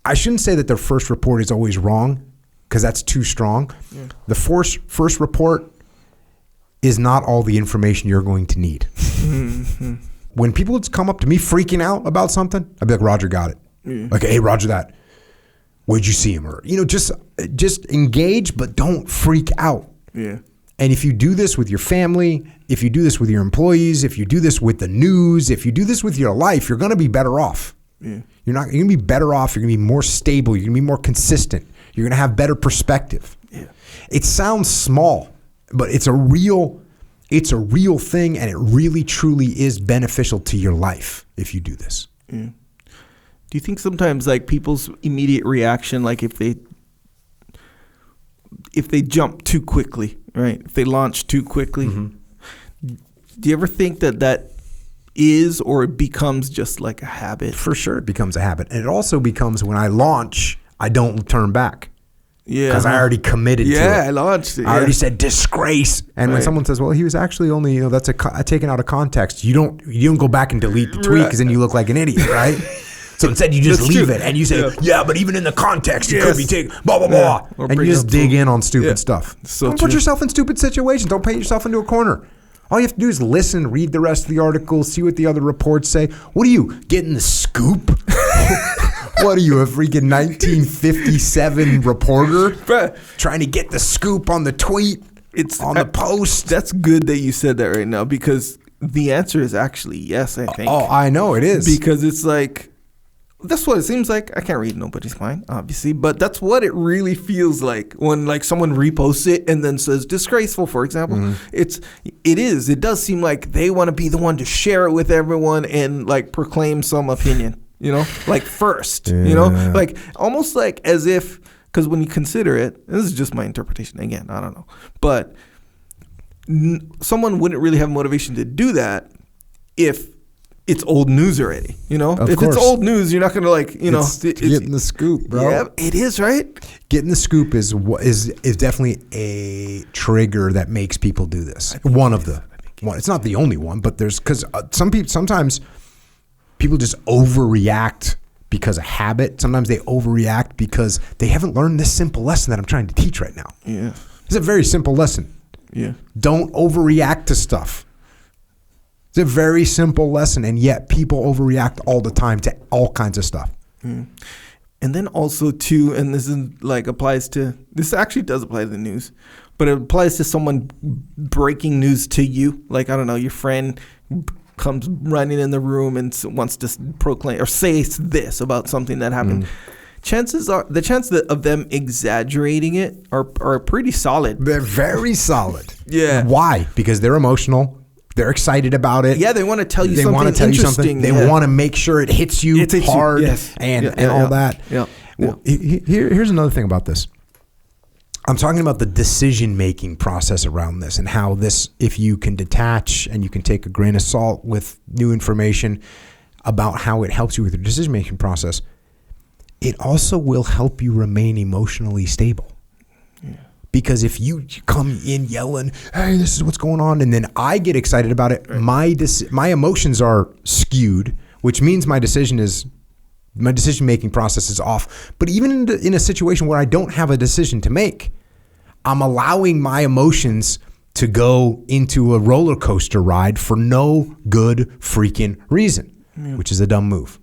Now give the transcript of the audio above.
I shouldn't say that their first report is always wrong, because that's too strong. Yeah. The first report is not all the information you're going to need. Mm-hmm. When people would come up to me freaking out about something, I'd be like, Roger got it. Yeah. Like, hey, Roger that. Where'd you see him? Or, just engage, but don't freak out. Yeah. And if you do this with your family, if you do this with your employees, if you do this with the news, if you do this with your life, you're going to be better off. Yeah. You're going to be better off. You're going to be more stable. You're going to be more consistent. You're going to have better perspective. Yeah. It sounds small, but it's a real thing, and it really truly is beneficial to your life if you do this. Yeah. Do you think sometimes like people's immediate reaction, like if they jump too quickly, right? If they launch too quickly, do you ever think that is, or it becomes just like a habit? For sure, it becomes a habit. And it also becomes, when I launch, I don't turn back. Yeah. Because I already committed to it. Yeah, I launched it. I already said disgrace. And when someone says, well, he was actually only, that's taken out of context. You don't go back and delete the tweet, because then you look like an idiot, right? So instead you just leave it and you say, yeah, but even in the context, it could be taken, blah, blah, blah. Or and you just dig in on stupid stuff. So don't put yourself in stupid situations. Don't paint yourself into a corner. All you have to do is listen, read the rest of the article, see what the other reports say. What are you, getting the scoop? What are you, a freaking 1957 reporter? Trying to get the scoop on the tweet, on the post? That's good that you said that right now, because the answer is actually yes, I think. Oh, I know it is. Because it's like, that's what it seems like. I can't read nobody's mind, obviously, but that's what it really feels like when like someone reposts it and then says disgraceful, for example. Mm-hmm. It does seem like they want to be the one to share it with everyone and like proclaim some opinion, like first, like almost like as if, because when you consider it, this is just my interpretation again, I don't know, but someone wouldn't really have motivation to do that if it's old news already, If it's old news, you're not going to it's getting the scoop, bro. Yeah, it is, right? Getting the scoop is definitely a trigger that makes people do this. It's not the only one, but because sometimes people just overreact because of habit. Sometimes they overreact because they haven't learned this simple lesson that I'm trying to teach right now. Yeah. It's a very simple lesson. Yeah. Don't overreact to stuff. It's a very simple lesson, and yet people overreact all the time to all kinds of stuff. Mm. And then also too, and this actually does apply to the news, but it applies to someone breaking news to you. Like, I don't know, your friend comes running in the room and wants to proclaim or say this about something that happened. Chances are, the chance of them exaggerating it are pretty solid. They're very solid. Yeah. Why? Because they're emotional. They're excited about it. Yeah, they want to tell you something interesting. They want to make sure it hits you hard and all that. Yeah. Well, here's another thing about this. I'm talking about the decision-making process around this, and how this, if you can detach and you can take a grain of salt with new information about how it helps you with your decision-making process, it also will help you remain emotionally stable. Yeah. Because if you come in yelling, hey, this is what's going on, and then I get excited about it, right, my emotions are skewed, which means my decision-making process is off. But even in a situation where I don't have a decision to make, I'm allowing my emotions to go into a roller coaster ride for no good freaking reason, which is a dumb move.